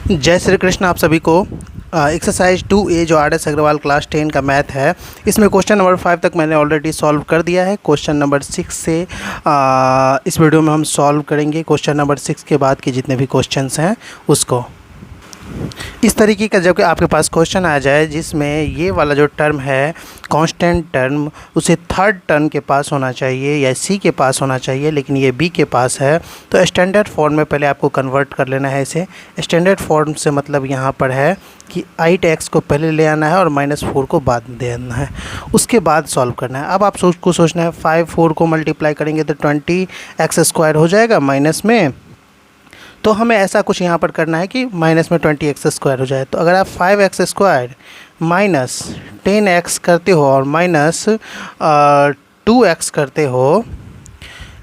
जय श्री कृष्ण। आप सभी को एक्सरसाइज 2A जो RS अग्रवाल क्लास 10 का मैथ है, इसमें क्वेश्चन नंबर 5 तक मैंने ऑलरेडी सॉल्व कर दिया है। क्वेश्चन नंबर 6 से इस वीडियो में हम सॉल्व करेंगे क्वेश्चन नंबर 6 के बाद के जितने भी क्वेश्चंस हैं उसको। इस तरीके का जब आपके पास क्वेश्चन आ जाए जिसमें ये वाला जो टर्म है कांस्टेंट टर्म, उसे थर्ड टर्म के पास होना चाहिए या सी के पास होना चाहिए, लेकिन ये बी के पास है, तो स्टैंडर्ड फॉर्म में पहले आपको कन्वर्ट कर लेना है इसे। स्टैंडर्ड फॉर्म से मतलब यहाँ पर है कि 8x को पहले ले आना है और -4 को बाद में दे आना है, उसके बाद सॉल्व करना है। अब आप सोचना है 5 4 को मल्टीप्लाई करेंगे तो 20x² हो जाएगा माइनस में, तो हमें ऐसा कुछ यहाँ पर करना है कि माइनस में 20x² हो जाए। तो अगर आप 5x² माइनस 10x करते हो और माइनस 2x करते हो,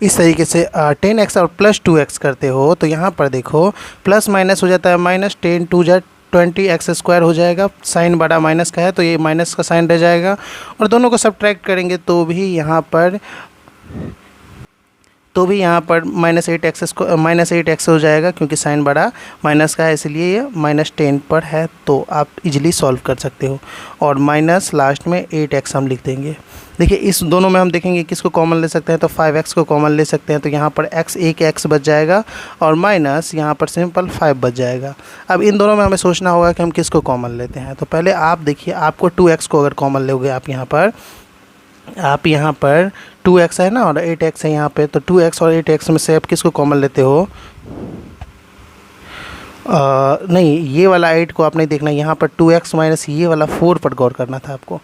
इस तरीके से 10x और प्लस 2x करते हो, तो यहाँ पर देखो प्लस माइनस हो जाता है माइनस, 10 2 जा 20x² हो जाएगा। साइन बड़ा माइनस का है तो ये माइनस का साइन रह जाएगा, और दोनों को सब्ट्रैक्ट करेंगे तो भी यहाँ पर -8x हो जाएगा, क्योंकि साइन बड़ा माइनस का है इसलिए ये -10 पर है। तो आप इजीली सॉल्व कर सकते हो, और माइनस लास्ट में 8x हम लिख देंगे। देखिए इस दोनों में हम देखेंगे किसको कॉमन ले सकते हैं, तो 5x को कॉमन ले सकते हैं, तो यहाँ पर एक x बच जाएगा और माइनस यहाँ पर सिंपल 5 बच जाएगा। अब इन दोनों में हमें सोचना होगा कि हम किसको कॉमन लेते हैं। तो पहले आप देखिए, आपको 2x को अगर कॉमन लोगे आप यहाँ पर 2x है ना और 8x है यहाँ पे, तो 2x और 8x में से आप किसको कॉमन लेते हो? नहीं, ये वाला 8 को आप नहीं देखना, यहाँ पर 2x माइनस ये वाला 4 पर गौर करना था आपको।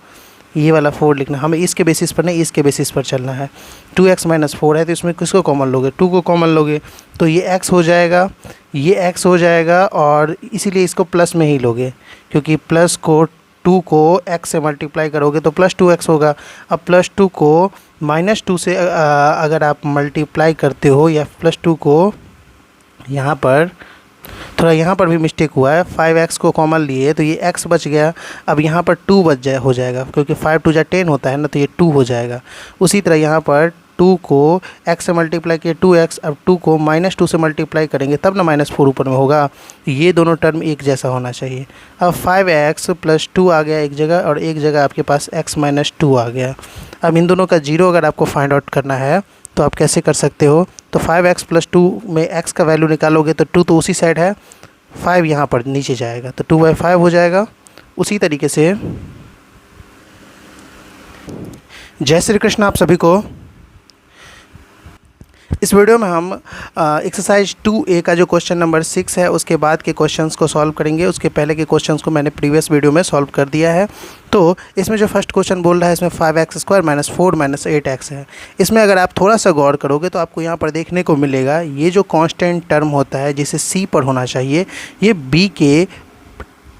ये वाला 4 लिखना, हमें इसके बेसिस पर नहीं, इसके बेसिस पर चलना है। 2x माइनस 4 है तो इसमें किसको कॉमन लोगे? 2 को कॉमन लोगे तो ये x हो जाएगा, ये x हो जाएगा, और इसीलिए इसको प्लस में ही लोगे, क्योंकि प्लस को 2 को x से मल्टीप्लाई करोगे तो प्लस 2x होगा। अब प्लस 2 को -2 से अगर आप मल्टीप्लाई करते हो, या प्लस 2 को यहाँ पर थोड़ा यहाँ पर भी मिस्टेक हुआ है, 5x को कॉमन लिए तो ये x बच गया। अब यहाँ पर 2 हो जाएगा, क्योंकि 5 2 जा 10 होता है ना, तो ये 2 हो जाएगा। उसी तरह यहाँ पर 2 को x से मल्टीप्लाई किए 2x, अब 2 को -2 से मल्टीप्लाई करेंगे तब ना -4 ऊपर में होगा। ये दोनों टर्म एक जैसा होना चाहिए। अब 5x + 2 आ गया एक जगह, और एक जगह आपके पास x - 2 आ गया। अब इन दोनों का जीरो अगर आपको फाइंड आउट करना है तो आप कैसे कर सकते हो? तो 5x + 2 में x का वैल्यू निकालोगे तो 2 तो उसी साइड है, 5 यहाँ पर नीचे जाएगा, तो 2/5 हो जाएगा। उसी तरीके से जय श्री कृष्ण आप सभी को। इस वीडियो में हम एक्सरसाइज 2A का जो क्वेश्चन नंबर 6 है उसके बाद के क्वेश्चंस को सॉल्व करेंगे। उसके पहले के क्वेश्चंस को मैंने प्रीवियस वीडियो में सॉल्व कर दिया है। तो इसमें जो फर्स्ट क्वेश्चन बोल रहा है, इसमें 5x² - 4 - 8x है। इसमें अगर आप थोड़ा सा गौर करोगे तो आपको यहाँ पर देखने को मिलेगा, ये जो कांस्टेंट टर्म होता है जिसे C पर होना चाहिए, ये B के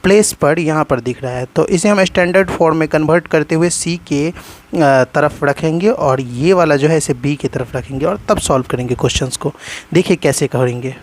प्लेस पर यहाँ पर दिख रहा है। तो इसे हम स्टैंडर्ड फॉर्म में कन्वर्ट करते हुए C के तरफ रखेंगे, और ये वाला जो है इसे B की तरफ रखेंगे, और तब सॉल्व करेंगे क्वेश्चंस को। देखिए कैसे करेंगे।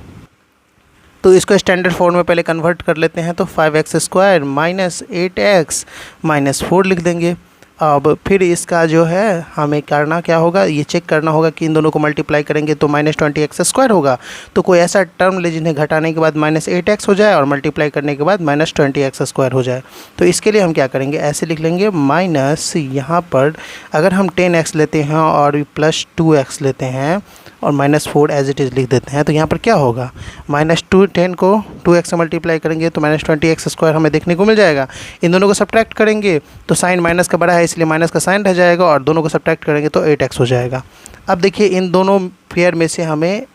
तो इसको स्टैंडर्ड फॉर्म में पहले कन्वर्ट कर लेते हैं, तो 5x² - 8x - 4 लिख देंगे। अब फिर इसका जो है हमें करना क्या होगा, ये चेक करना होगा कि इन दोनों को मल्टीप्लाई करेंगे तो -20x² होगा। तो कोई ऐसा टर्म ले जिन्हें घटाने के बाद -8x हो जाए और मल्टीप्लाई करने के बाद -20x² हो जाए। तो इसके लिए हम क्या करेंगे, ऐसे लिख लेंगे, माइनस यहाँ पर अगर हम 10x लेते हैं और प्लस 2x लेते हैं और -4 एज इट इज़ लिख देते हैं, तो यहाँ पर क्या होगा, -10 को 2x से मल्टीप्लाई करेंगे तो -20x² हमें देखने को मिल जाएगा। इन दोनों को सब्ट्रैक्ट करेंगे तो साइन माइनस का बड़ा है इसलिए माइनस का साइन रह जाएगा, और दोनों को सब्ट्रैक्ट करेंगे तो 8x हो जाएगा। अब देखिए इन दोनों पेयर में से हमें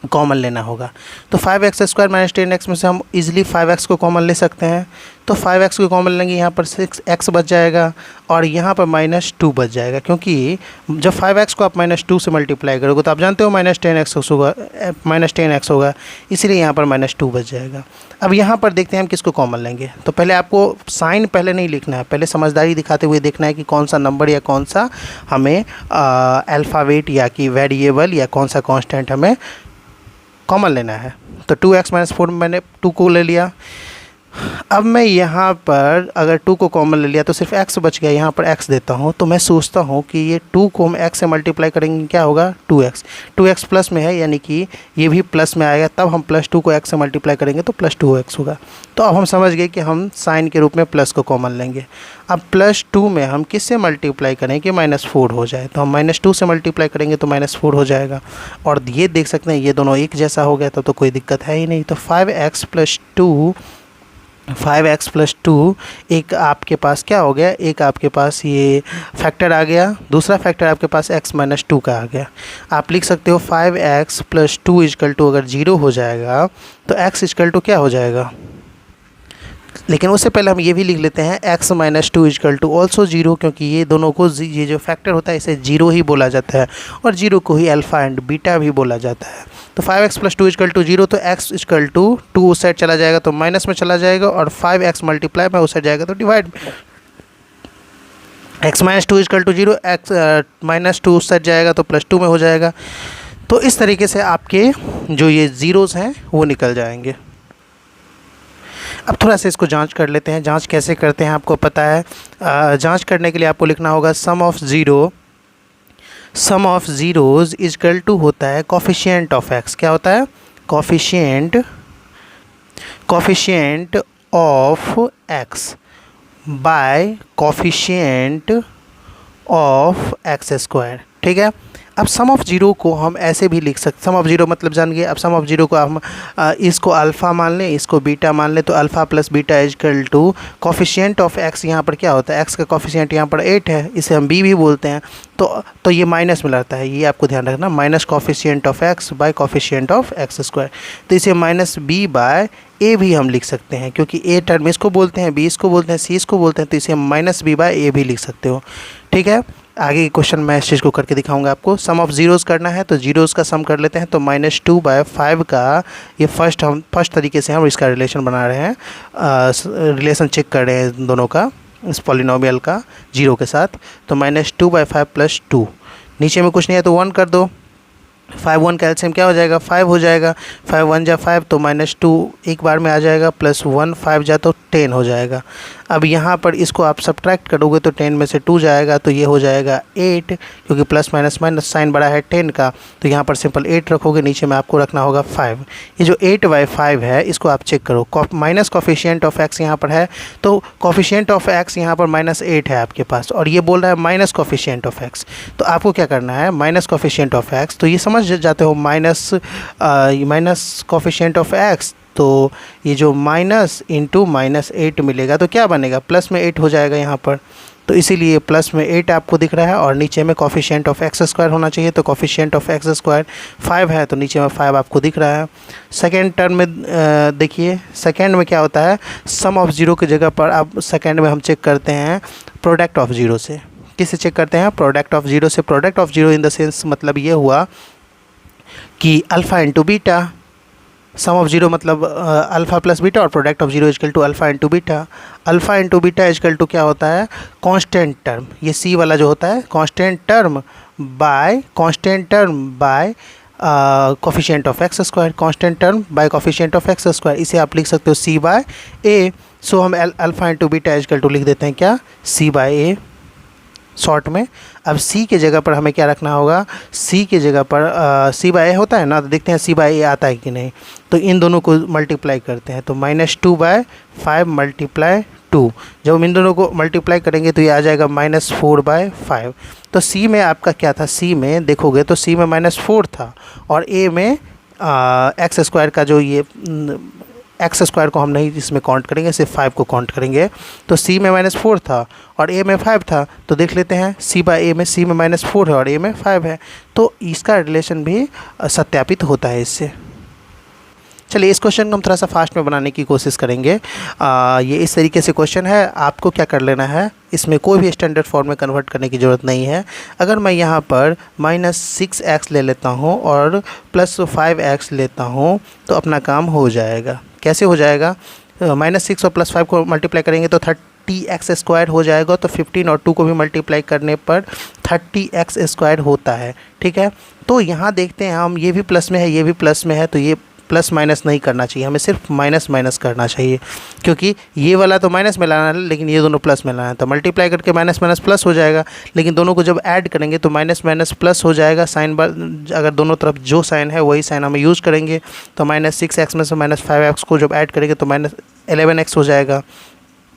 कॉमन लेना होगा। तो 5x² - 10x में से हम इजीली 5x को कॉमन ले सकते हैं, तो 5x को कॉमन लेंगे, यहाँ पर 6x बच जाएगा, और यहाँ पर -2 बच जाएगा, क्योंकि जब 5x को आप -2 से मल्टीप्लाई करोगे तो आप जानते हो -10x होगा, इसलिए यहाँ पर -2 बच जाएगा। अब यहाँ पर देखते हैं हम किसको कॉमन लेंगे। तो पहले आपको साइन पहले नहीं लिखना है, पहले समझदारी दिखाते हुए देखना है कि कौन सा नंबर या कौन सा हमें अल्फ़ाबेट या कि वेरिएबल या कौन सा कॉन्स्टेंट हमें कॉमन लेना है। तो 2x - 4 मैंने 2 को ले लिया, अब मैं यहाँ पर अगर 2 को कॉमन ले लिया तो सिर्फ x बच गया, यहाँ पर x देता हूँ। तो मैं सोचता हूँ कि ये 2 को हम x से मल्टीप्लाई करेंगे, क्या होगा 2x। 2x प्लस में है यानी कि ये भी प्लस में आएगा, तब हम +2 को x से मल्टीप्लाई करेंगे तो +2x होगा। तो अब हम समझ गए कि हम साइन के रूप में प्लस को कॉमन लेंगे। अब +2 में हम किससे मल्टीप्लाई करें कि -4 हो जाए, तो हम -2 से मल्टीप्लाई करेंगे तो -4 हो जाएगा। और ये देख सकते हैं ये दोनों एक जैसा हो गया, तब तो कोई दिक्कत है ही नहीं। तो 5x + 2 एक आपके पास क्या हो गया, एक आपके पास ये फैक्टर आ गया, दूसरा फैक्टर आपके पास x - 2 का आ गया। आप लिख सकते हो 5x + 2 = अगर 0 हो जाएगा तो x = क्या हो जाएगा, लेकिन उससे पहले हम ये भी लिख लेते हैं x - 2 = ऑल्सो 0, क्योंकि ये दोनों को ये जो फैक्टर होता है इसे 0 ही बोला जाता है और 0 को ही अल्फ़ा एंड बीटा भी बोला जाता है। तो 5x + 2 = 0, तो x = 2 उस साइड चला जाएगा तो माइनस में चला जाएगा, और 5x मल्टीप्लाई में उस साइड जाएगा तो डिवाइड में। x - 2 = 0, x -2 उस साइड जाएगा तो +2 में हो जाएगा। तो इस तरीके से आपके जो ये ज़ीरोज़ हैं वो निकल जाएंगे। अब थोड़ा सा इसको जांच कर लेते हैं। जांच कैसे करते हैं आपको पता है। जांच करने के लिए आपको लिखना होगा सम ऑफ ज़ीरोज़ = होता है कोफिशिएंट ऑफ x। क्या होता है, coefficient of x by coefficient of x²। ठीक है। अब सम ऑफ ज़ीरो को हम ऐसे भी लिख सकते, सम ऑफ ज़ीरो मतलब जान गए। अब सम ऑफ ज़ीरो को हम इसको अल्फ़ा मान लें, इसको बीटा मान लें, तो alpha + beta = coefficient of x। यहाँ पर क्या होता है, x का कोफिशिएंट यहाँ पर 8 है, इसे हम b भी बोलते हैं। तो ये माइनस में लगता है, ये आपको ध्यान रखना, minus coefficient of x by coefficient of x²। तो इसे -b/a भी हम लिख सकते हैं, क्योंकि a टर्म इसको बोलते हैं, b इसको बोलते हैं, c इसको बोलते हैं, तो इसे हम -b/a भी लिख सकते हो। ठीक है। आगे के क्वेश्चन मैं इस चीज़ को करके दिखाऊंगा आपको। सम ऑफ ज़ीरोज़ करना है तो ज़ीरोज़ का सम कर लेते हैं। तो -2/5 का ये फर्स्ट तरीके से हम इसका रिलेशन बना रहे हैं, रिलेशन चेक कर रहे हैं दोनों का, इस पॉलिनोमियल का 0 के साथ। तो -2/5 + 2, नीचे में कुछ नहीं है तो 1 कर दो। 5 1 का एलसीएम क्या हो जाएगा, 5 हो जाएगा। 5 1 जा 5 तो -2 एक बार में आ जाएगा, +1 5 जा तो 10 हो जाएगा। अब यहाँ पर इसको आप सब्ट्रैक्ट करोगे तो 10 में से 2 जाएगा तो ये हो जाएगा 8, क्योंकि प्लस माइनस साइन बड़ा है 10 का, तो यहाँ पर सिंपल 8 रखोगे, नीचे में आपको रखना होगा 5। ये जो 8/5 है इसको आप चेक करो, माइनस कोफिशिएंट ऑफ x यहाँ पर है, तो कोफिशिएंट ऑफ x यहाँ पर -8 है आपके पास, और ये बोल रहा है माइनस कोफिशिएंट ऑफ x। तो आपको क्या करना है, माइनस कोफिशिएंट ऑफ x, तो ये समझ जाते हो माइनस कोफिशिएंट ऑफ x, तो ये जो माइनस इंटू -8 मिलेगा तो क्या बनेगा, प्लस में 8 हो जाएगा यहाँ पर। तो इसीलिए प्लस में 8 आपको दिख रहा है, और नीचे में कोफिशिएंट ऑफ x² होना चाहिए, तो कोफिशिएंट ऑफ x² 5 है, तो नीचे में 5 आपको दिख रहा है। सेकेंड टर्म में देखिए, सेकेंड में क्या होता है, सम ऑफ ज़ीरो की जगह पर अब सेकेंड में हम चेक करते हैं प्रोडक्ट ऑफ ज़ीरो से। किससे चेक करते हैं, प्रोडक्ट ऑफ ज़ीरो से। Product of zero in the sense मतलब ये हुआ कि alpha into beta, sum of zero मतलब अल्फ़ा प्लस बीटा, और product of zero = alpha into beta. Alpha into beta = क्या होता है, कांस्टेंट टर्म, ये सी वाला जो होता है constant term by coefficient of x², constant term by coefficient of x², इसे आप लिख सकते हो c/a। सो हम अल्फ़ा इंटू बीटा = लिख देते हैं क्या, c/a शॉर्ट में। अब c के जगह पर हमें क्या रखना होगा, c के जगह पर c/a होता है ना, तो देखते हैं c/a आता है कि नहीं। तो इन दोनों को मल्टीप्लाई करते हैं, तो -2/5 × 2, जब हम इन दोनों को मल्टीप्लाई करेंगे तो ये आ जाएगा -4/5। तो c में आपका क्या था, c में देखोगे तो c में -4 था, और a में x² का जो ये x² को हम नहीं इसमें काउंट करेंगे, सिर्फ 5 को काउंट करेंगे। तो c में -4 था और a में 5 था, तो देख लेते हैं c/a में, c में -4 है और a में 5 है, तो इसका रिलेशन भी सत्यापित होता है इससे। चलिए इस क्वेश्चन को हम थोड़ा सा फास्ट में बनाने की कोशिश करेंगे। ये इस तरीके से क्वेश्चन है, आपको क्या कर लेना है, इसमें कोई भी स्टैंडर्ड फॉर्म में कन्वर्ट करने की ज़रूरत नहीं है। अगर मैं यहाँ पर -6x ले लेता हूँ और +5x लेता हूँ तो अपना काम हो जाएगा। कैसे हो जाएगा, -6 और +5 को मल्टीप्लाई करेंगे तो 30x² हो जाएगा, तो 15 और 2 को भी मल्टीप्लाई करने पर 30x² होता है। ठीक है, तो यहाँ देखते हैं हम, ये भी प्लस में है, ये भी प्लस में है, तो ये प्लस माइनस नहीं करना चाहिए, हमें सिर्फ माइनस माइनस करना चाहिए, क्योंकि ये वाला तो माइनस में लाना है लेकिन ये दोनों प्लस में लाना है। तो मल्टीप्लाई करके माइनस माइनस प्लस हो जाएगा, लेकिन दोनों को जब ऐड करेंगे तो माइनस माइनस प्लस हो जाएगा। साइन बार अगर दोनों तरफ जो साइन है वही साइन हमें यूज़ करेंगे। तो -6x में से -5x को जब ऐड करेंगे तो -11x हो जाएगा,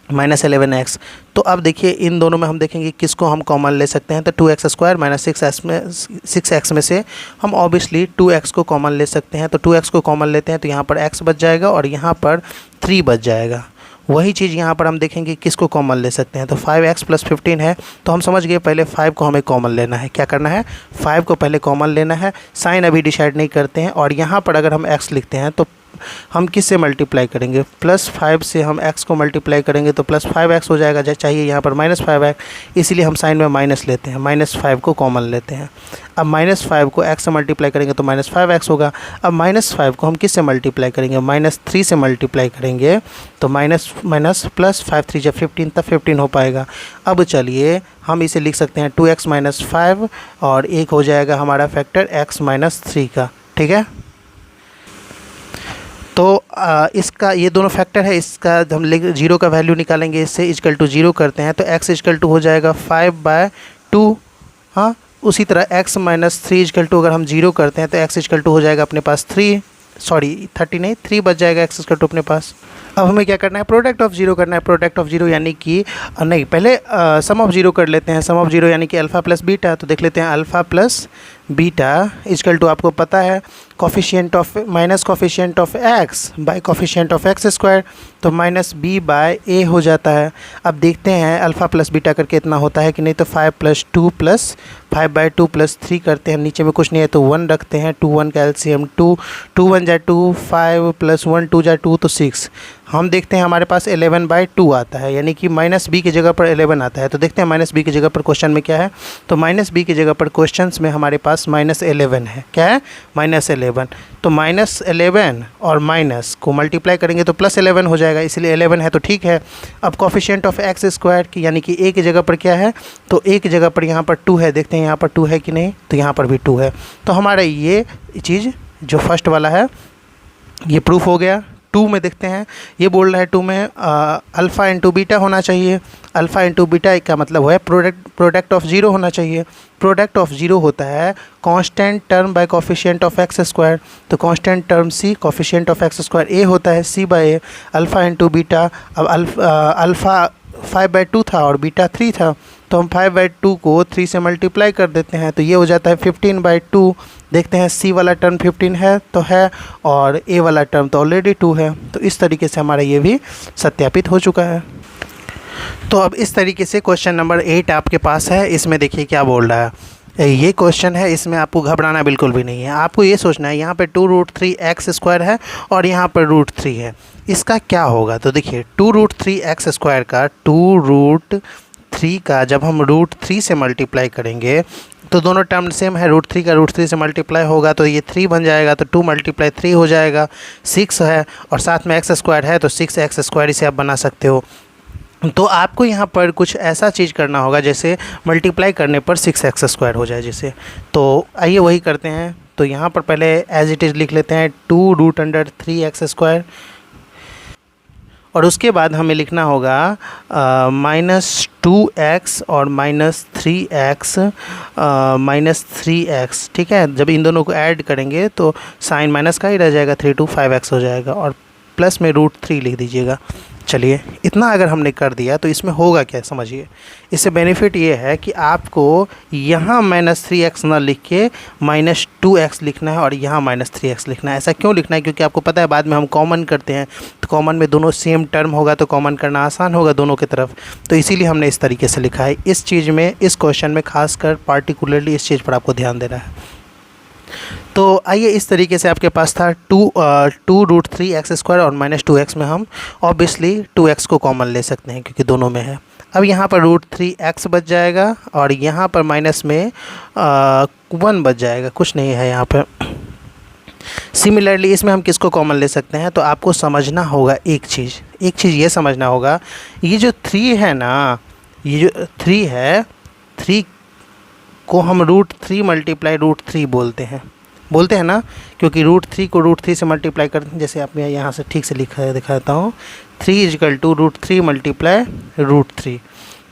-11x। तो अब देखिए इन दोनों में हम देखेंगे किसको हम कॉमन ले सकते हैं। तो 2x² -6x में से हम ऑब्वियसली 2x को कॉमन ले सकते हैं। तो 2x को कॉमन लेते हैं तो यहाँ पर x बच जाएगा और यहाँ पर 3 बच जाएगा। वही चीज़ यहाँ पर हम देखेंगे किसको कॉमन ले सकते हैं। तो 5x + 15 है, तो हम समझ गए पहले 5 को हमें कॉमन लेना है। क्या करना है, 5 को पहले कॉमन लेना है। साइन अभी डिसाइड नहीं करते हैं। और यहाँ पर अगर हम x लिखते हैं तो हम किस से मल्टीप्लाई करेंगे, +5 से हम x को मल्टीप्लाई करेंगे तो +5x हो जाएगा। जैसे चाहिए यहाँ पर -5x, इसीलिए हम साइन में माइनस लेते हैं, -5 को कॉमन लेते हैं। अब -5 को x से मल्टीप्लाई करेंगे तो -5x होगा। अब -5 को हम किस से मल्टीप्लाई करेंगे, -3 से मल्टीप्लाई करेंगे तो माइनस माइनस प्लस 5 3 जब 15 तब 15 हो पाएगा। अब चलिए हम इसे लिख सकते हैं 2x - 5 और एक हो जाएगा हमारा फैक्टर x - 3 का। ठीक है, तो इसका ये दोनों फैक्टर है, इसका हम जीरो का वैल्यू निकालेंगे, इससे इक्वल टू 0 करते हैं तो x इक्वल टू हो जाएगा 5/2। हाँ, उसी तरह x - 3 इक्वल टू अगर हम 0 करते हैं तो x इक्वल टू हो जाएगा अपने पास 30 नहीं 3 बच जाएगा x इक्वल टू अपने पास। अब हमें क्या करना है, प्रोडक्ट ऑफ जीरो करना है। प्रोडक्ट ऑफ जीरो यानी कि नहीं, पहले सम ऑफ जीरो कर लेते हैं। सम ऑफ जीरो यानी कि अल्फ़ा प्लस बीटा। तो देख लेते हैं alpha plus beta equal to आपको पता है coefficient of minus coefficient of x by coefficient of x square, तो -b/a हो जाता है। अब देखते हैं अल्फ़ा प्लस बीटा करके इतना होता है कि नहीं। तो 5 + 2 + 5/2 + 3 करते हैं, नीचे में कुछ नहीं है तो 1 रखते हैं। 2 1 का एलसीएम 2, 2 1 = 2, 5 + 1 2 = 2 तो 6। हम देखते हैं हमारे पास 11/2 आता है, यानी कि -b की जगह पर 11 आता है। तो देखते हैं -b की जगह पर क्वेश्चन में क्या है। तो -b की जगह पर क्वेश्चंस में हमारे पास -11 है। क्या है, -11। तो -11 और माइनस को मल्टीप्लाई करेंगे तो +11 हो जाएगा, इसलिए 11 है तो ठीक है। अब कोफिशिएंट ऑफ एक्स स्क्वायर की यानी कि a की जगह पर क्या है, तो a की जगह पर यहाँ पर 2 है। देखते हैं यहाँ पर 2 है कि नहीं, तो यहाँ पर भी 2 है। तो हमारा ये चीज़ जो फर्स्ट वाला है ये प्रूफ हो गया। 2 में देखते हैं, ये बोल रहा है 2 में अल्फ़ा इंटू बीटा होना चाहिए। अल्फ़ा इंटू बीटा का मतलब है प्रोडक्ट ऑफ जीरो होना चाहिए। प्रोडक्ट ऑफ जीरो होता है constant term by coefficient of x square. तो constant term c coefficient of x square a होता है c/a। अल्फ़ा इंटू बीटा, अब अल्फ़ा 5/2 था और बीटा 3 था, तो हम 5/2 को 3 से मल्टीप्लाई कर देते हैं तो ये हो जाता है 15/2। देखते हैं c वाला टर्म 15 है तो है और a वाला टर्म तो ऑलरेडी 2 है। तो इस तरीके से हमारा ये भी सत्यापित हो चुका है। तो अब इस तरीके से क्वेश्चन नंबर 8 आपके पास है। इसमें देखिए क्या बोल रहा है, ये क्वेश्चन है, इसमें आपको घबराना बिल्कुल भी नहीं है। आपको ये सोचना है यहाँ पे 2√3x² है और यहाँ पर √3 है, इसका क्या होगा। तो देखिए 2√3x² का 2√3 का जब हम √3 से मल्टीप्लाई करेंगे तो दोनों टर्म सेम है। √3 का √3 से मल्टीप्लाई होगा तो ये 3 बन जाएगा, तो 2 × 3 हो जाएगा 6 है, और साथ में x² है तो 6x² इसे आप बना सकते हो। तो आपको यहाँ पर कुछ ऐसा चीज़ करना होगा जैसे मल्टीप्लाई करने पर 6x² हो जाए जैसे। तो आइए वही करते हैं। तो यहाँ पर पहले एज इट इज़ लिख लेते हैं 2√3x², और उसके बाद हमें लिखना होगा -2x और -3x। ठीक है, जब इन दोनों को ऐड करेंगे तो साइन माइनस का ही रह जाएगा, 3 to 5x हो जाएगा, और प्लस में √3 लिख दीजिएगा। चलिए, इतना अगर हमने कर दिया तो इसमें होगा क्या समझिए। इससे बेनिफिट ये है कि आपको यहाँ -3x ना लिख के -2x लिखना है और यहाँ -3x लिखना है। ऐसा क्यों लिखना है, क्योंकि आपको पता है बाद में हम कॉमन करते हैं तो कॉमन में दोनों सेम टर्म होगा तो कॉमन करना आसान होगा दोनों की तरफ। तो इसीलिए हमने इस तरीके से लिखा है। इस चीज़ में, इस क्वेश्चन में खासकर पार्टिकुलरली इस चीज़ पर आपको ध्यान देना है। तो आइए, इस तरीके से आपके पास था 2√3x² और -2x में हम ऑब्वियसली 2x को कॉमन ले सकते हैं क्योंकि दोनों में है। अब यहाँ पर √3x बच जाएगा और यहाँ पर माइनस में 1 बच जाएगा, कुछ नहीं है यहाँ पर। सिमिलरली इसमें हम किसको कॉमन ले सकते हैं, तो आपको समझना होगा एक चीज़ ये समझना होगा, ये जो 3 है ना, ये जो 3 है, 3 को हम √3 × √3 बोलते हैं। बोलते हैं ना, क्योंकि √3 को √3 से मल्टीप्लाई करते हैं। जैसे आप मैं यहाँ से ठीक से लिखा दिखाता हूँ, 3 = √3 मल्टीप्लाई √3।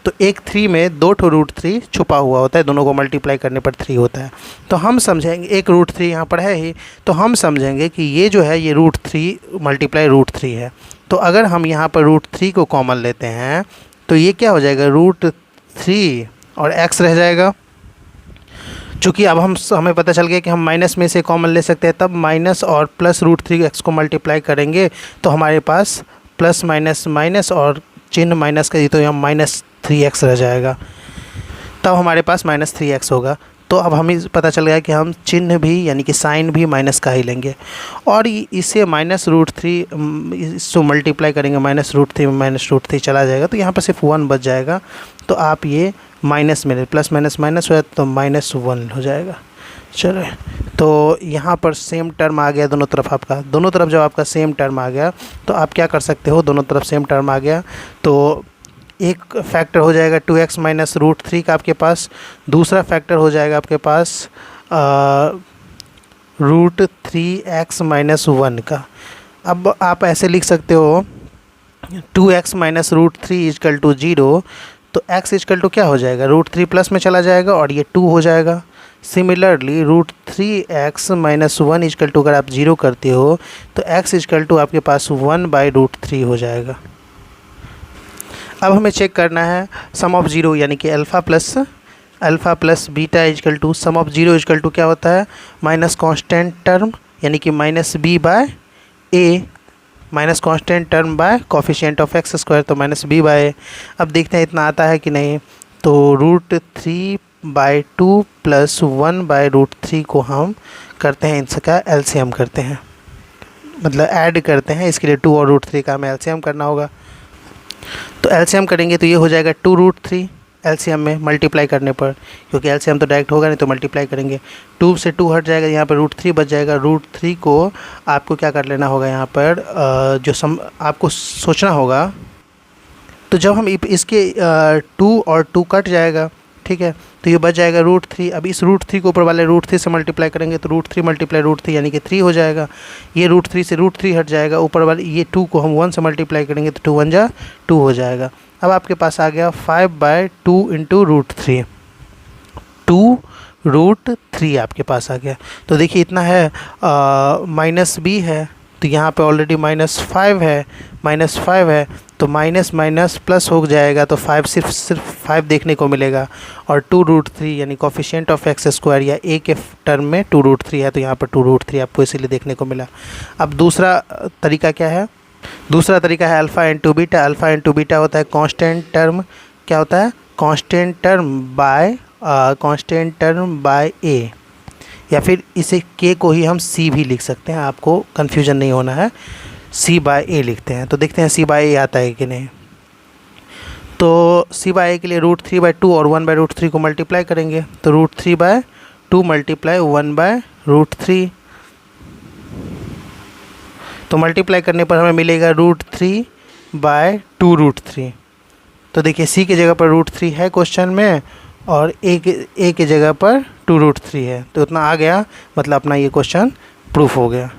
तो एक 3 में 2 ठो √3 छुपा हुआ होता है, दोनों को मल्टीप्लाई करने पर 3 होता है। तो हम समझेंगे, एक √3 यहाँ पर है ही, तो हम समझेंगे कि ये जो है ये √3 मल्टीप्लाई √3 है। तो अगर हम यहाँ पर √3 को कॉमन लेते हैं तो ये क्या हो जाएगा, √3 और x रह जाएगा। चूँकि अब हमें पता चल गया कि हम माइनस में से कॉमन ले सकते हैं, तब माइनस और प्लस √3x को मल्टीप्लाई करेंगे तो हमारे पास प्लस माइनस माइनस और चिन्ह माइनस का, तो यहाँ -3x रह जाएगा, तब हमारे पास -3x होगा। तो अब हमें पता चल गया कि हम चिन्ह भी यानी कि साइन भी माइनस का ही लेंगे, और इसे -√3 इसको मल्टीप्लाई करेंगे, -√3 में -√3 चला जाएगा, तो यहाँ पर सिर्फ 1 बच जाएगा। तो आप ये माइनस में प्लस माइनस माइनस हुआ तो -1 हो जाएगा। चलो, तो यहाँ पर सेम टर्म आ गया दोनों तरफ आपका। दोनों तरफ जब आपका सेम टर्म आ गया तो आप क्या कर सकते हो, दोनों तरफ सेम टर्म आ गया तो एक फैक्टर हो जाएगा 2x - √3 का आपके पास, दूसरा फैक्टर हो जाएगा आपके पास √3x - 1 का। अब आप ऐसे लिख सकते हो 2x - √3 = 0, तो x = क्या हो जाएगा, √3 प्लस में चला जाएगा और ये 2 हो जाएगा। सिमिलरली √3x - 1 = अगर आप 0 करते हो तो x = आपके पास 1/√3 हो जाएगा। अब हमें चेक करना है सम ऑफ 0 यानी कि alpha plus beta = sum of 0 = क्या होता है, माइनस कांस्टेंट टर्म यानी कि -b/a minus constant term by coefficient of x², तो -b/a। अब देखते हैं इतना आता है कि नहीं। तो √3/2 + 1/√3 को हम करते हैं, इसका एलसीएम करते हैं, मतलब ऐड करते हैं। इसके लिए 2 और √3 का हमें एलसीएम करना होगा। तो एलसीएम करेंगे तो ये हो जाएगा 2√3 एलसीएम में मल्टीप्लाई करने पर, क्योंकि एलसीएम तो डायरेक्ट होगा नहीं, तो मल्टीप्लाई करेंगे। 2 से 2 हट जाएगा, यहाँ पर √3 बच जाएगा। √3 को आपको क्या कर लेना होगा, यहाँ पर आपको सोचना होगा। तो जब हम इसके 2 और 2 कट जाएगा, ठीक है, तो ये बच जाएगा √3। अब इस √3 को ऊपर वाले √3 से मल्टीप्लाई करेंगे तो √3 × √3 यानी कि 3 हो जाएगा। ये √3 से √3 हट जाएगा, ऊपर वाले ये 2 को हम 1 से मल्टीप्लाई करेंगे तो 2 × 1 = 2 हो जाएगा। अब आपके पास आ गया 5/2 × √3, 2√3 आपके पास आ गया। तो देखिए इतना है, -b है, तो यहाँ पे ऑलरेडी -5 है, तो माइनस माइनस प्लस हो जाएगा, तो 5 सिर्फ 5 देखने को मिलेगा। और 2√3 यानी कोफिशिएंट ऑफ x² या a के टर्म में 2√3 है, तो यहाँ पर 2√3 आपको इसीलिए देखने को मिला। अब दूसरा तरीका क्या है, दूसरा तरीका है alpha into beta. Alpha into beta होता है कांस्टेंट टर्म, क्या होता है, कांस्टेंट टर्म बाय a, या फिर इसे k को ही हम c भी लिख सकते हैं, आपको कन्फ्यूजन नहीं होना है, c/a लिखते हैं। तो देखते हैं c/a आता है कि नहीं। तो c/a के लिए √3/2 और 1/√3 को मल्टीप्लाई करेंगे, तो √3/2 मल्टीप्लाई 1/√3, तो मल्टीप्लाई करने पर हमें मिलेगा √3/2√3। तो देखिए c की जगह पर √3 है क्वेश्चन में, और a की जगह पर 2√3 है, तो उतना आ गया, मतलब अपना ये क्वेश्चन प्रूफ हो गया।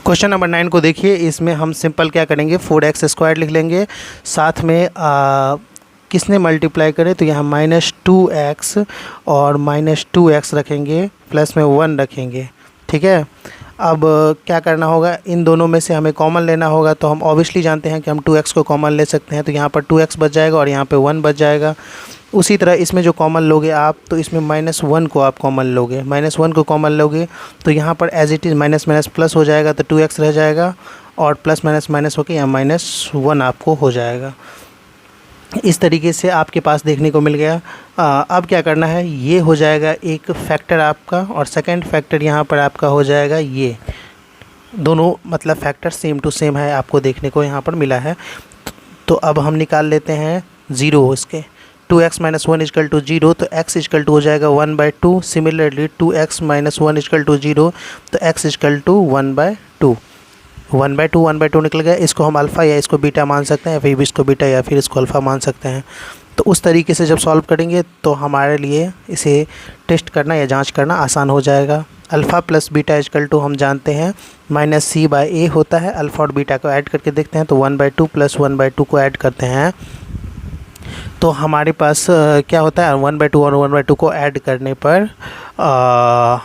क्वेश्चन नंबर 9 को देखिए, इसमें हम सिंपल क्या करेंगे, 4x² लिख लेंगे, साथ में किसने मल्टीप्लाई करे, तो यहाँ -2x और -2x रखेंगे, प्लस में 1 रखेंगे, ठीक है। अब क्या करना होगा, इन दोनों में से हमें कॉमन लेना होगा, तो हम ऑब्वियसली जानते हैं कि हम 2x को कॉमन ले सकते हैं, तो यहाँ पर 2x बच जाएगा और यहाँ पे 1 बच जाएगा। उसी तरह इसमें जो कॉमन लोगे आप, तो इसमें -1 को आप कॉमन लोगे, -1 को कॉमन लोगे तो यहाँ पर as it is minus minus plus हो जाएगा, तो 2x रह जाएगा, और प्लस माइनस माइनस होकर यहाँ -1 आपको हो जाएगा। इस तरीके से आपके पास देखने को मिल गया। अब क्या करना है, ये हो जाएगा एक फैक्टर आपका, और सेकंड फैक्टर यहाँ पर आपका हो जाएगा ये, दोनों मतलब फैक्टर सेम टू सेम है, आपको देखने को यहाँ पर मिला है। तो अब हम निकाल लेते हैं 0 इसके, 2x - 1 = 0, तो x = हो जाएगा 1/2। सिमिलरली 2x - 1 = 0, तो x = 1/2। 1/2 निकल गया। इसको हम अल्फ़ा या इसको बीटा मान सकते हैं, फिर इसको बीटा या फिर इसको अल्फ़ा मान सकते हैं। तो उस तरीके से जब सॉल्व करेंगे तो हमारे लिए इसे टेस्ट करना या जांच करना आसान हो जाएगा। Alpha plus beta equal to हम जानते हैं माइनस सी बाई ए होता है। अल्फ़ा और बीटा को ऐड करके देखते हैं तो 1/2 प्लस 1/2 को ऐड करते हैं तो हमारे पास क्या होता है 1/2 और 1/2 को ऐड करने पर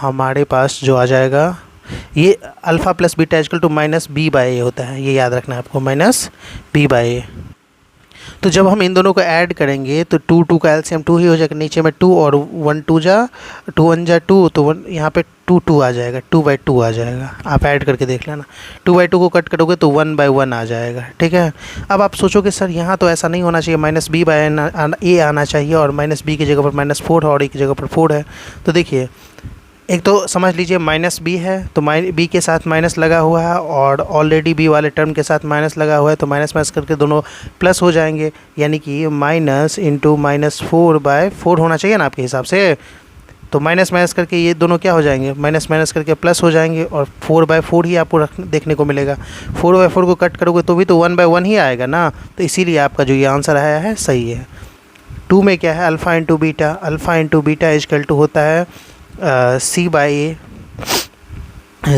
हमारे पास जो आ जाएगा ये alpha plus beta equal to minus B by A होता है। ये याद रखना है आपको, माइनस बी बाई ए। तो जब हम इन दोनों को ऐड करेंगे तो 2 का एलसीएम 2 ही हो जाएगा, नीचे में 2 और 1 2 जा 2 1 जा 2 तो 1 यहाँ पे 2 आ जाएगा, 2/2 आ जाएगा। आप ऐड करके देख लेना, 2/2 को कट करोगे तो 1/1 आ जाएगा। ठीक है, अब आप सोचोगे सर यहाँ तो ऐसा नहीं होना चाहिए, माइनस बी बाई ए आना चाहिए और माइनस बी की जगह पर -4 है और ए की जगह पर 4 है। तो देखिए एक तो समझ लीजिए माइनस बी है तो बी के साथ माइनस लगा हुआ है और ऑलरेडी बी वाले टर्म के साथ माइनस लगा हुआ है तो माइनस माइनस करके दोनों प्लस हो जाएंगे, यानी कि माइनस इंटू -4/4 होना चाहिए ना आपके हिसाब से। तो माइनस माइनस करके ये दोनों क्या हो जाएंगे, माइनस माइनस करके प्लस हो जाएंगे और 4/4 ही आपको देखने को मिलेगा। 4/4 को कट करोगे तो भी तो 1/1 ही आएगा ना, तो इसीलिए आपका जो ये आंसर आया है सही है। 2 में क्या है alpha into beta equal to होता है सी बाई ए।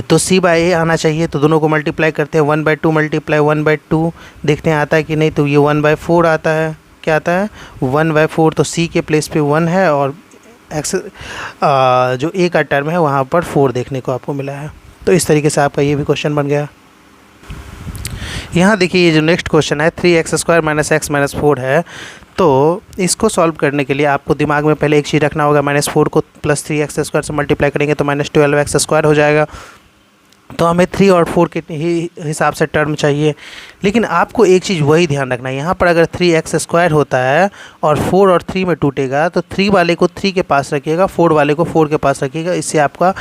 तो सी बाई ए आना चाहिए तो दोनों को मल्टीप्लाई करते हैं 1/2 मल्टीप्लाई 1/2 देखते हैं आता है कि नहीं, तो ये 1/4 आता है। क्या आता है 1/4, तो सी के प्लेस पे 1 है और एक्स जो ए का टर्म है वहाँ पर 4 देखने को आपको मिला है। तो इस तरीके से आपका ये भी क्वेश्चन बन गया। यहाँ देखिए ये जो नेक्स्ट क्वेश्चन है 3x² - x - 4 है। तो इसको सॉल्व करने के लिए आपको दिमाग में पहले एक चीज़ रखना होगा, -4 को प्लस 3x² से मल्टीप्लाई करेंगे तो -12x² हो जाएगा। तो हमें 3 और 4 के हिसाब से टर्म चाहिए, लेकिन आपको एक चीज़ वही ध्यान रखना है, यहाँ पर अगर 3x² होता है और 4 और 3 में टूटेगा तो 3 वाले को 3 के पास रखिएगा, 4 वाले को 4 के पास रखिएगा। इससे आपका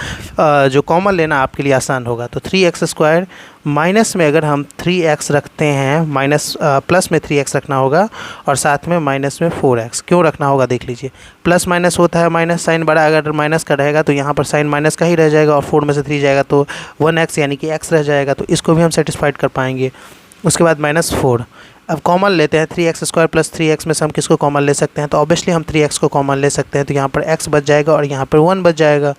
जो कॉमन लेना आपके लिए आसान होगा। तो 3x² माइनस में अगर हम 3x रखते हैं, प्लस में 3x रखना होगा और साथ में माइनस में 4x क्यों रखना होगा देख लीजिए। प्लस माइनस होता है माइनस, साइन बड़ा अगर माइनस का रहेगा तो यहाँ पर साइन माइनस का ही रह जाएगा और 4 में से 3 जाएगा तो 1x यानी कि x रह जाएगा, तो इसको भी हम सेटिस्फाइड कर पाएंगे। उसके बाद -4, अब कॉमन लेते हैं 3x² प्लस 3x में से हम किसको कॉमन ले सकते हैं, तो ऑब्वियसली हम 3x को कॉमन ले सकते हैं, तो यहाँ पर x बच जाएगा और यहाँ पर 1 बच जाएगा।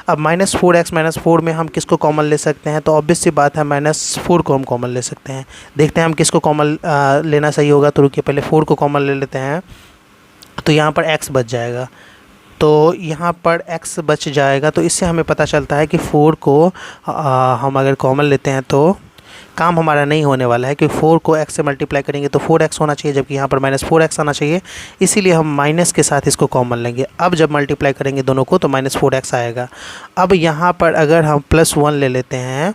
अब -4x - 4 में हम किसको कॉमन ले सकते हैं, तो ऑब्वियस सी बात है -4 को हम कॉमन ले सकते हैं। देखते हैं हम किसको कॉमन लेना सही होगा, तो रुकिए पहले 4 को कॉमन ले लेते हैं। तो यहाँ पर x बच जाएगा, तो यहाँ पर x बच जाएगा, तो इससे हमें पता चलता है कि 4 को हम अगर कॉमन लेते हैं तो काम हमारा नहीं होने वाला है, क्योंकि 4 को x से मल्टीप्लाई करेंगे तो 4x होना चाहिए, जबकि यहाँ पर -4x आना चाहिए, इसीलिए हम माइनस के साथ इसको कॉमन लेंगे। अब जब मल्टीप्लाई करेंगे दोनों को तो -4x आएगा। अब यहाँ पर अगर हम +1 ले लेते हैं,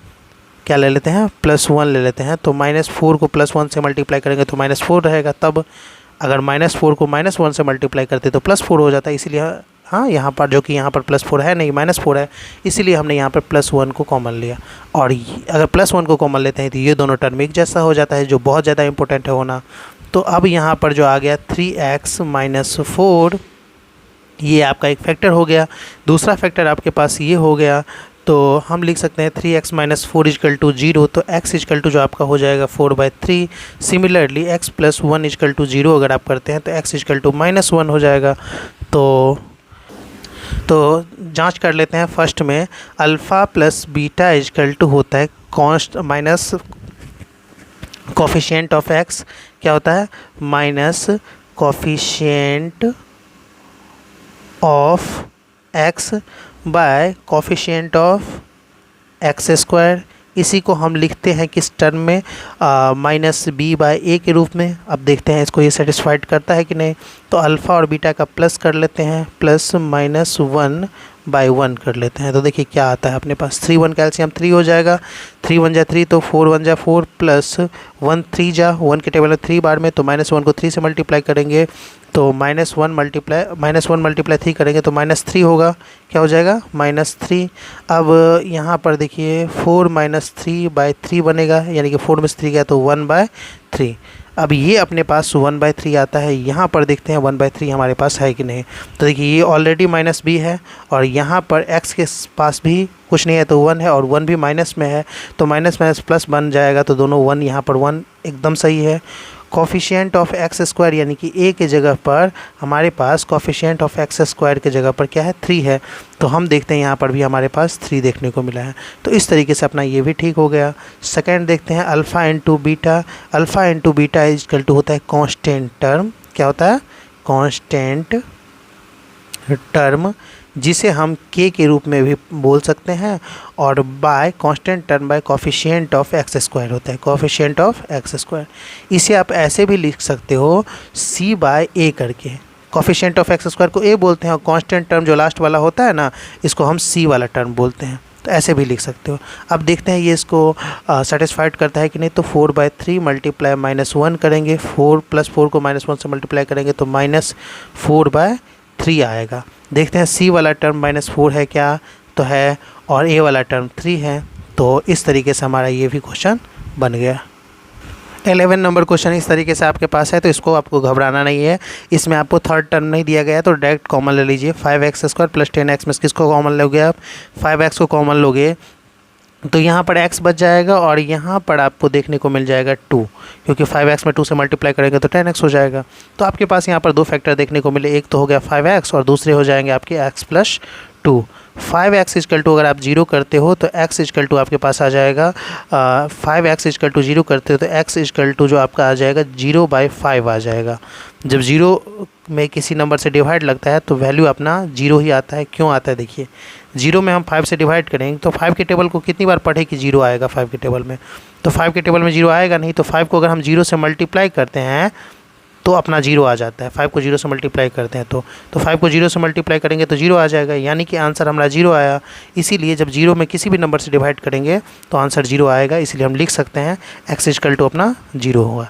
क्या ले लेते हैं +1 ले लेते हैं, तो -4 को +1 से मल्टीप्लाई करेंगे तो -4 रहेगा। तब अगर -4 को -1 से मल्टीप्लाई करते तो +4 हो जाता है, इसीलिए हाँ यहाँ पर जो कि यहाँ पर +4 है नहीं -4 है, इसीलिए हमने यहाँ पर +1 को कॉमन लिया। और अगर +1 को कॉमन लेते हैं तो ये दोनों टर्म एक जैसा हो जाता है, जो बहुत ज़्यादा इंपॉर्टेंट है होना। तो अब यहाँ पर जो आ गया 3x - 4, ये आपका एक फैक्टर हो गया। दूसरा फैक्टर आपके पास ये हो गया, तो हम लिख सकते हैं 3x - 4 इजकल टू 0, तो x इजकल टू जो आपका हो जाएगा 4/3। सिमिलरली x + 1 इजकल टू 0 अगर आप करते हैं तो x इजकल टू -1 हो जाएगा। तो जांच कर लेते हैं। फर्स्ट में alpha plus beta equal to होता है constant minus coefficient of x, क्या होता है minus coefficient of x by coefficient of x²। इसी को हम लिखते हैं किस टर्म में, -b/a के रूप में। अब देखते हैं इसको ये सेटिस्फाइड करता है कि नहीं। तो अल्फ़ा और बीटा का प्लस कर लेते हैं, प्लस -1/1 कर लेते हैं, तो देखिए क्या आता है अपने पास। 3 1 कैल्शियम 3 हो जाएगा, 3 1 जा 3 तो 4 1 जा 4 प्लस 1 3 जा 1 के टेबल में 3 बार में, तो -1 को 3 से मल्टीप्लाई करेंगे तो -1 मल्टीप्लाई 3 करेंगे तो -3 होगा। क्या हो जाएगा -3। अब यहाँ पर देखिए 4 - 3/3 बनेगा, यानी कि 4 में से 3 गया तो 1/3। अब ये अपने पास 1/3 आता है। यहाँ पर देखते हैं 1/3 हमारे पास है कि नहीं। तो देखिए ये ऑलरेडी -b है और यहाँ पर x के पास भी कुछ नहीं है तो 1 है और 1 भी माइनस में है, तो माइनस माइनस प्लस बन जाएगा, तो दोनों 1 यहाँ पर 1 एकदम सही है। कॉफिशिएंट ऑफ एक्स स्क्वायर यानी कि ए के जगह पर हमारे पास कॉफिशिएंट ऑफ एक्स स्क्वायर के जगह पर क्या है 3 है, तो हम देखते हैं यहाँ पर भी हमारे पास 3 देखने को मिला है। तो इस तरीके से अपना ये भी ठीक हो गया। सेकंड देखते हैं alpha into beta. Alpha into beta is equal to होता है कांस्टेंट टर्म। क्या होता है? कांस्टेंट टर्म, जिसे हम के के रूप में भी बोल सकते हैं, और bye constant term bye coefficient of x square होता है, कॉफिशिएंट ऑफ एक्स स्क्वायर। इसे आप ऐसे भी लिख सकते हो सी बाय ए करके। कॉफिशिएंट ऑफ एक्स स्क्वायर को ए बोलते हैं और कांस्टेंट टर्म जो लास्ट वाला होता है ना, इसको हम सी वाला टर्म बोलते हैं। तो ऐसे भी लिख सकते हो। अब देखते हैं ये इसको सेटिस्फाइड करता है कि नहीं। तो 4/3 मल्टीप्लाई -1 करेंगे, 4 + 4 को -1 से मल्टीप्लाई करेंगे तो -4/3 आएगा। देखते हैं सी वाला टर्म -4 है क्या, तो है, और ए वाला टर्म 3 है। तो इस तरीके से हमारा ये भी क्वेश्चन बन गया। 11 नंबर क्वेश्चन इस तरीके से आपके पास है, तो इसको आपको घबराना नहीं है। इसमें आपको थर्ड टर्म नहीं दिया गया है, तो डायरेक्ट कॉमन ले लीजिए। 5x² + 10x में किसको कॉमन लोगे आप? 5x को कॉमन लोगे तो यहाँ पर x बच जाएगा, और यहाँ पर आपको देखने को मिल जाएगा 2, क्योंकि 5x में 2 से मल्टीप्लाई करेंगे तो 10x हो जाएगा। तो आपके पास यहाँ पर 2 फैक्टर देखने को मिले, एक तो हो गया 5x और दूसरे हो जाएंगे आपके x + 2। 5x = अगर आप 0 करते हो तो x = आपके पास आ जाएगा 5x = 0 करते हो तो x = जो आपका आ जाएगा 0/5 आ जाएगा। जब 0 में किसी नंबर से डिवाइड लगता है तो वैल्यू अपना 0 ही आता है। क्यों आता है? देखिए 0 में हम 5 से डिवाइड करेंगे तो 5 के टेबल को कितनी बार पढ़े कि 0 आएगा 5 के टेबल में, तो 5 के टेबल में 0 आएगा नहीं। तो 5 को अगर हम 0 से मल्टीप्लाई करते हैं तो अपना 0 आ जाता है। 5 को 0 से मल्टीप्लाई करते हैं तो 5 को 0 से मल्टीप्लाई करेंगे तो 0 आ जाएगा, यानी कि आंसर हमारा 0 आया। इसीलिए जब 0 में किसी भी नंबर से डिवाइड करेंगे तो आंसर 0 आएगा, इसलिए हम लिख सकते हैं x = अपना 0 होगा।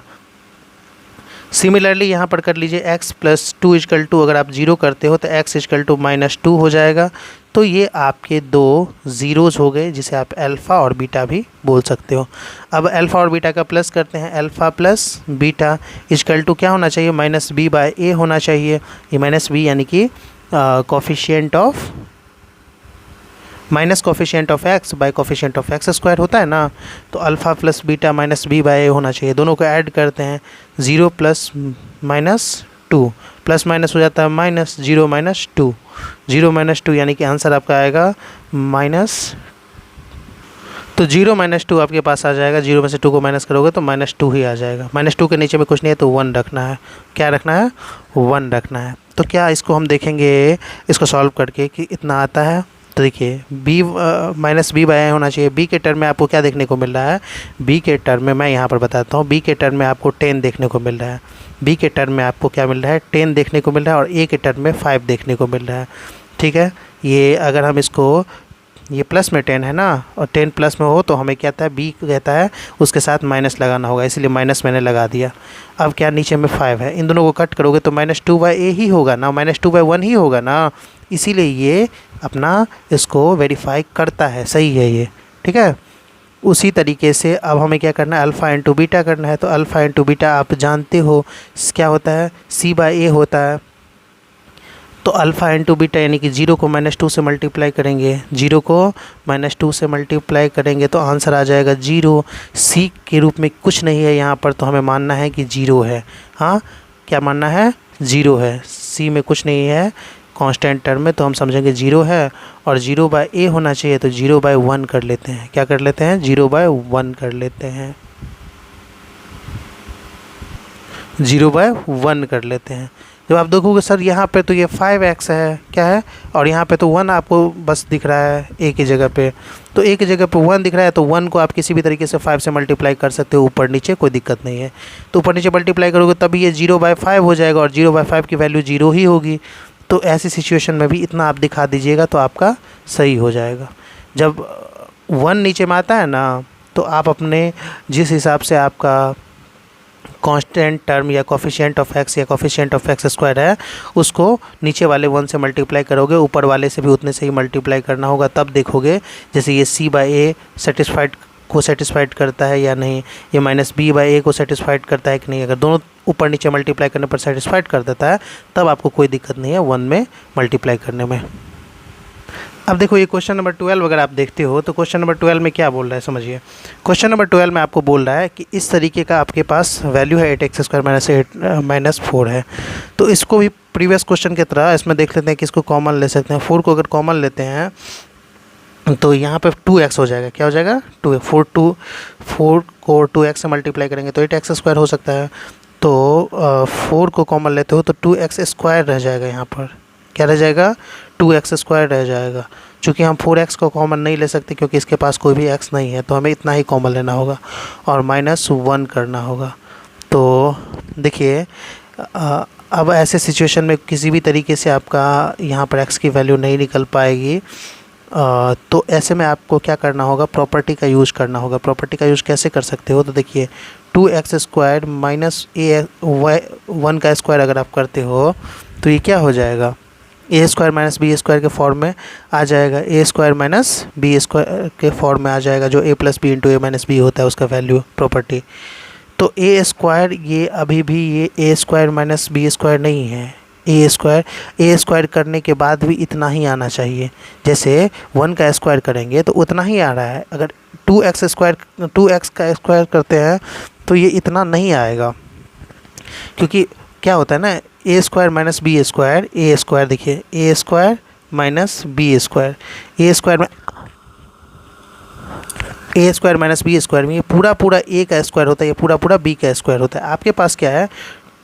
सिमिलरली यहाँ पर कर लीजिए x + 2 = अगर आप 0 करते हो तो x = -2 हो जाएगा। तो ये आपके 2 ज़ीरोज़ हो गए, जिसे आप अल्फ़ा और बीटा भी बोल सकते हो। अब अल्फ़ा और बीटा का प्लस करते हैं। अल्फ़ा + बीटा = क्या होना चाहिए? -b/a होना चाहिए। ये -b यानी कि coefficient of x by coefficient of x square होता है ना। तो अल्फ़ा + बीटा -b/a होना चाहिए। दोनों को ऐड करते हैं, 0 + -2 प्लस माइनस हो जाता है -0 - 2, 0 - 2 यानी कि आंसर आपका आएगा माइनस। तो 0 - 2 आपके पास आ जाएगा। 0 में से 2 को माइनस करोगे तो -2 ही आ जाएगा। -2 के नीचे में कुछ नहीं है तो 1 रखना है। क्या रखना है? 1 रखना है। तो क्या इसको हम देखेंगे इसको सॉल्व करके कि इतना आता है। तो देखिए b -b/a होना चाहिए। b के टर्म में आपको क्या देखने को मिल रहा है? b के टर्म में मैं यहाँ पर बताता हूँ। b के टर्म में आपको 10 देखने को मिल रहा है। b के टर्म में आपको क्या मिल रहा है? 10 देखने को मिल रहा है, और a के टर्म में 5 देखने को मिल रहा है। ठीक है, ये अगर हम इसको, ये प्लस में 10 है ना, और 10 प्लस में हो तो हमें क्या कहता है? b कहता है उसके साथ माइनस लगाना होगा, इसलिए माइनस मैंने लगा दिया। अब क्या नीचे में 5 है, इन दोनों को कट करोगे तो -2/a ही होगा ना, -2/1 ही होगा ना। इसीलिए ये अपना इसको वेरीफाई करता है, सही है ये। ठीक है, उसी तरीके से अब हमें क्या करना है? अल्फ़ा इंटू बीटा करना है। तो अल्फ़ा इंटू बीटा आप जानते हो क्या होता है? c/a होता है। तो अल्फ़ा इंटू बीटा यानी कि 0 को -2 से मल्टीप्लाई करेंगे, 0 को -2 से मल्टीप्लाई करेंगे तो आंसर आ जाएगा 0। c के रूप में कुछ नहीं है यहाँ पर, तो हमें मानना है कि 0 है। हाँ, क्या मानना है? 0 है। c में कुछ नहीं है कांस्टेंट टर्म में, तो हम समझेंगे 0 है। और 0/a होना चाहिए तो 0/1 कर लेते हैं। क्या कर लेते हैं? 0/1 कर लेते हैं, 0/1 कर लेते हैं। जब आप देखोगे सर यहाँ पे तो ये 5x है, क्या है, और यहाँ पे तो 1 आपको बस दिख रहा है a की जगह पे, तो a की जगह पे 1 दिख रहा है, तो 1 को आप किसी भी तरीके से 5 से मल्टीप्लाई कर सकते हो, ऊपर नीचे कोई दिक्कत नहीं है। तो ऊपर नीचे मल्टीप्लाई करोगे तभी ये 0/5 हो जाएगा, और 0/5 की वैल्यू 0 ही होगी। तो ऐसी सिचुएशन में भी इतना आप दिखा दीजिएगा तो आपका सही हो जाएगा। जब 1 नीचे में आता है ना, तो आप अपने जिस हिसाब से आपका कांस्टेंट टर्म या कॉफिशिएंट ऑफ x या कॉफिशिएंट ऑफ x स्क्वायर है, उसको नीचे वाले 1 से मल्टीप्लाई करोगे, ऊपर वाले से भी उतने से ही मल्टीप्लाई करना होगा। तब देखोगे जैसे ये c/a सेटिस्फाइड करता है या नहीं, ये -b/a को सेटिस्फाइड करता है कि नहीं। अगर दोनों ऊपर नीचे मल्टीप्लाई करने पर सेटिस्फाइड कर देता है तब आपको कोई दिक्कत नहीं है 1 में मल्टीप्लाई करने में। अब देखो ये क्वेश्चन नंबर 12 अगर आप देखते हो तो क्वेश्चन नंबर 12 में क्या बोल रहा है समझिए। क्वेश्चन नंबर 12 में आपको बोल रहा है कि इस तरीके का आपके पास वैल्यू है 8x² माइनस 4 है। तो इसको भी प्रीवियस क्वेश्चन की तरह इसमें देख लेते हैं कि इसको कॉमन ले सकते हैं। 4 को अगर कॉमन लेते हैं तो यहाँ पे 2x हो जाएगा। क्या हो जाएगा? 2 4 को 2x से मल्टीप्लाई करेंगे तो 8x² हो सकता है। तो 4 को कॉमन लेते हो तो 2x² रह जाएगा। यहाँ पर क्या रह जाएगा? 2x² रह जाएगा। चूँकि हम 4x को कॉमन नहीं ले सकते क्योंकि इसके पास कोई भी x नहीं है, तो हमें इतना ही कॉमन लेना होगा और -1 करना होगा। तो देखिए अब ऐसे सिचुएशन में किसी भी तरीके से आपका यहाँ पर x की वैल्यू नहीं निकल पाएगी। तो ऐसे में आपको क्या करना होगा? प्रॉपर्टी का यूज़ करना होगा। प्रॉपर्टी का यूज़ कैसे कर सकते हो? तो देखिए 2x² माइनस a1 का स्क्वायर अगर आप करते हो तो ये क्या हो जाएगा? a² माइनस b² के फॉर्म में आ जाएगा। a² माइनस b² के फॉर्म में आ जाएगा, जो a plus B into A minus B होता है उसका वैल्यू प्रॉपर्टी। तो a² ये अभी भी ये a² माइनस b² नहीं है। a² करने के बाद भी इतना ही आना चाहिए। जैसे 1 का स्क्वायर करेंगे तो उतना ही आ रहा है। अगर 2x का स्क्वायर करते हैं तो ये इतना नहीं आएगा, क्योंकि क्या होता है ना, a² माइनस b², देखिए a² minus b², a² minus b² में ये पूरा a का स्क्वायर होता है, ये पूरा b का स्क्वायर होता है। आपके पास क्या है?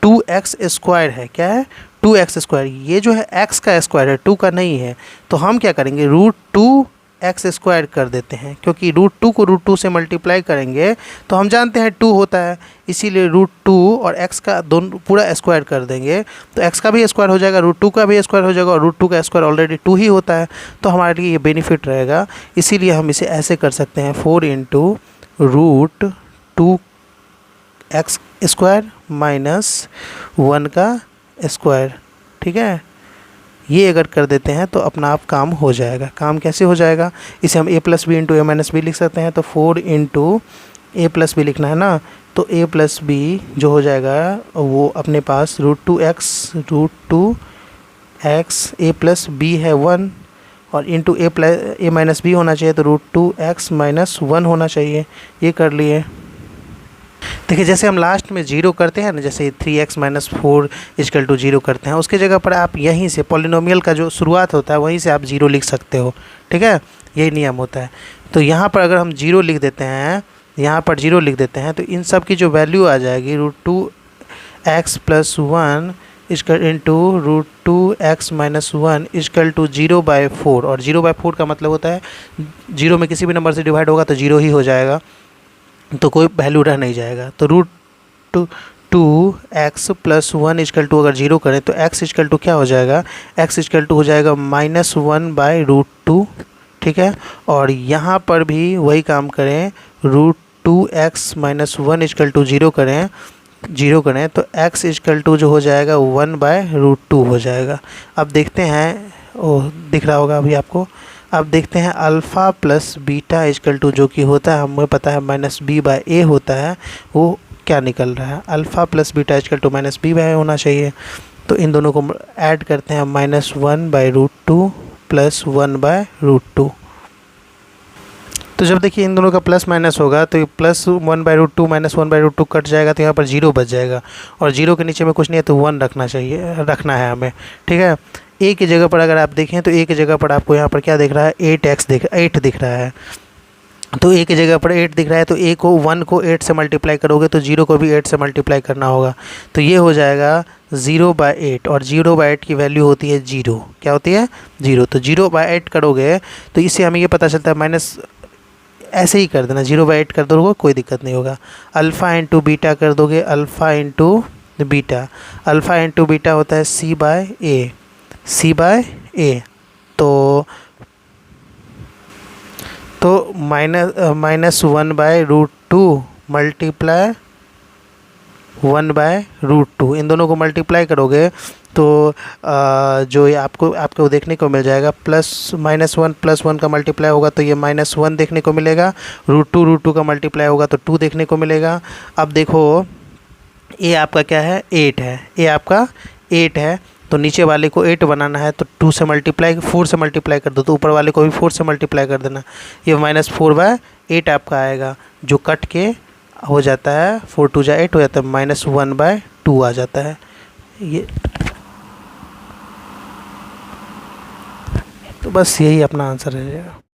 2x² है। क्या है? 2x²। ये जो है x का स्क्वायर है, 2 का नहीं है। तो हम क्या करेंगे? √2x² कर देते हैं, क्योंकि √2 को √2 से मल्टीप्लाई करेंगे तो हम जानते हैं 2 होता है, इसीलिए √2 और x का दोनों पूरा स्क्वायर कर देंगे तो x का भी स्क्वायर हो जाएगा, √2 का भी स्क्वायर हो जाएगा, और √2 का स्क्वायर ऑलरेडी 2 ही होता है, तो हमारे लिए ये बेनिफिट रहेगा। इसीलिए हम इसे ऐसे कर सकते हैं 4 × √2x² माइनस 1 का स्क्वायर। ठीक है, ये अगर कर देते हैं तो अपना आप काम हो जाएगा। काम कैसे हो जाएगा? इसे हम a plus B into A minus B लिख सकते हैं। तो 4 × a प्लस बी लिखना है ना, तो a प्लस बी जो हो जाएगा वो अपने पास √2x a प्लस बी है 1 और इंटू a माइनस बी होना चाहिए, तो √2x माइनस 1 होना चाहिए। ये कर लिए। देखिए जैसे हम लास्ट में 0 करते हैं ना, जैसे 3x माइनस 4 = 0 करते हैं, उसके जगह पर आप यहीं से पॉलिनोमियल का जो शुरुआत होता है वहीं से आप 0 लिख सकते हो। ठीक है, यही नियम होता है। तो यहाँ पर अगर हम 0 लिख देते हैं, यहाँ पर 0 लिख देते हैं, तो इन सब की जो वैल्यू आ जाएगी √2x plus 1 into √2x minus 1 = 0/4। और 0/4 का मतलब होता है 0 में किसी भी नंबर से डिवाइड होगा तो 0 ही हो जाएगा, तो कोई वैल्यू रह नहीं जाएगा। तो √2x प्लस 1 = अगर 0 करें तो x = क्या हो जाएगा? x = हो जाएगा -1/√2। ठीक है, और यहाँ पर भी वही काम करें, √2x माइनस 1 = 0 करें तो x = जो हो जाएगा 1/√2 हो जाएगा। अब देखते हैं, दिख रहा होगा अभी आपको। अब देखते हैं अल्फ़ा प्लस बीटा = जो कि होता है, हमें पता है -b/a होता है, वो क्या निकल रहा है? अल्फ़ा प्लस बीटा = -b/a होना चाहिए। तो इन दोनों को ऐड करते हैं, -1/√2 प्लस 1/√2। तो जब देखिए इन दोनों का प्लस माइनस होगा तो ये प्लस 1/√2 माइनस 1/√2 कट जाएगा, तो यहाँ पर 0 बच जाएगा, और 0 के नीचे में कुछ नहीं है तो 1 रखना है हमें। ठीक है, a की जगह पर अगर आप देखें तो a की जगह पर आपको यहाँ पर क्या दिख रहा है? 8 दिख रहा है। तो a की जगह पर 8 दिख रहा है, तो 1 को 8 से मल्टीप्लाई करोगे तो 0 को भी 8 से मल्टीप्लाई करना होगा, तो ये हो जाएगा 0/8, और 0/8 की वैल्यू होती है 0। क्या होती है? 0। तो 0/8 करोगे तो इससे हमें ये पता चलता है, माइनस ऐसे ही कर देना, 0/8 कर दोगे कोई दिक्कत नहीं होगा। अल्फ़ा इंटू बीटा कर दोगे, अल्फ़ा इंटू बीटा होता है c/a। तो -1/√2 मल्टीप्लाई 1/√2, इन दोनों को मल्टीप्लाई करोगे तो जो ये आपको देखने को मिल जाएगा, -1 प्लस 1 का मल्टीप्लाई होगा तो ये -1 देखने को मिलेगा, √2 का मल्टीप्लाई होगा तो 2 देखने को मिलेगा। अब देखो a आपका क्या है? 8 है। a आपका 8 है, तो नीचे वाले को 8 बनाना है तो 2 से मल्टीप्लाई 4 से मल्टीप्लाई कर दो, तो ऊपर वाले को भी 4 से मल्टीप्लाई कर देना। ये -4/8 आपका आएगा, जो कट के हो जाता है 4 2 जा 8 हो जाता है, -1/2 आ जाता है ये। तो बस यही अपना आंसर है।